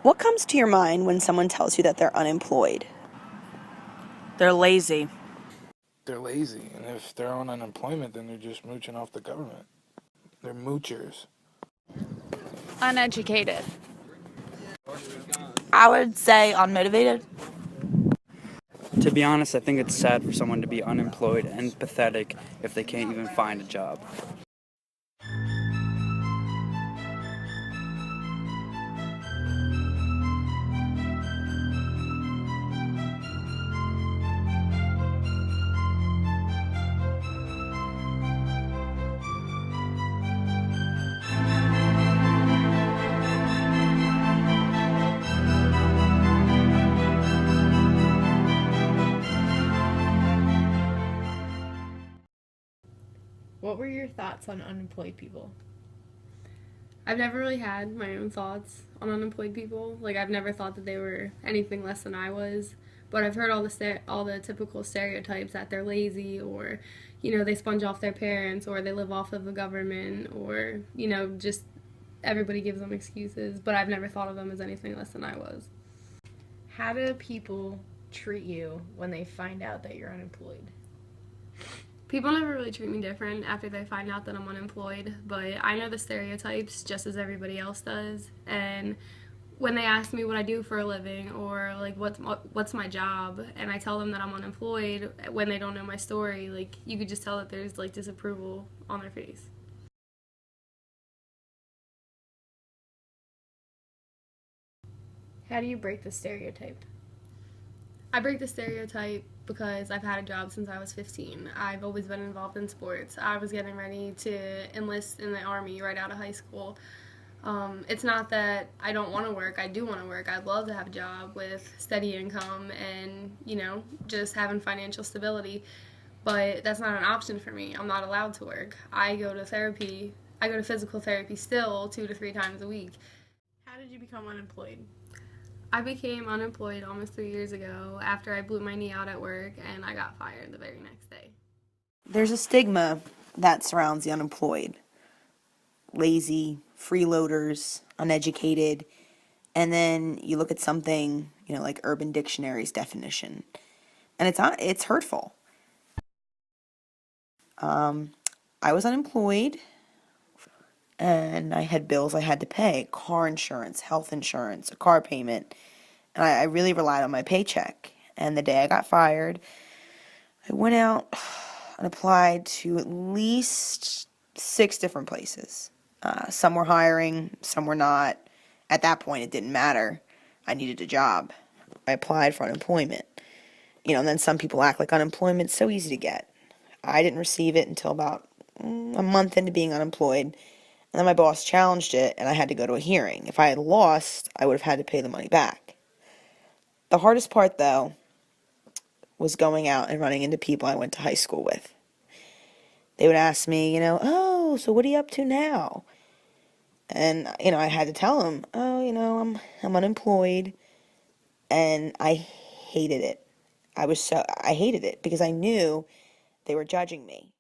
What comes to your mind when someone tells you that they're unemployed? They're lazy. They're lazy, and if they're on unemployment, then they're just mooching off the government. They're moochers. Uneducated. I would say unmotivated. To be honest, I think it's sad for someone to be unemployed and pathetic if they can't even find a job. What were your thoughts on unemployed people? I've never really had my own thoughts on unemployed people. Like, I've never thought that they were anything less than I was. But I've heard all the typical stereotypes that they're lazy, or, they sponge off their parents, or they live off of the government, or, just everybody gives them excuses. But I've never thought of them as anything less than I was. How do people treat you when they find out that you're unemployed? People never really treat me different after they find out that I'm unemployed, but I know the stereotypes just as everybody else does. And when they ask me what I do for a living, or like what's my job, and I tell them that I'm unemployed when they don't know my story, like, you could just tell that there's like disapproval on their face. How do you break the stereotype? I break the stereotype because I've had a job since I was 15. I've always been involved in sports. I was getting ready to enlist in the Army right out of high school. It's not that I don't want to work. I do want to work. I'd love to have a job with steady income and, just having financial stability. But that's not an option for me. I'm not allowed to work. I go to therapy. I go to physical therapy still 2 to 3 times a week. How did you become unemployed? I became unemployed almost 3 years ago after I blew my knee out at work, and I got fired the very next day. There's a stigma that surrounds the unemployed. Lazy, freeloaders, uneducated, and then you look at something, like Urban Dictionary's definition, and it's hurtful. I was unemployed, and I had bills I had to pay, car insurance, health insurance, a car payment, and I really relied on my paycheck. And the day I got fired, I went out and applied to at least 6 different places. Some were hiring, some were not. At that point, it didn't matter. I needed a job. I applied for unemployment. And then some people act like unemployment's so easy to get. I didn't receive it until about a month into being unemployed. And then my boss challenged it, and I had to go to a hearing. If I had lost, I would have had to pay the money back. The hardest part, though, was going out and running into people I went to high school with. They would ask me, oh, so what are you up to now? And, I had to tell them, oh, I'm unemployed. And I hated it. I hated it because I knew they were judging me.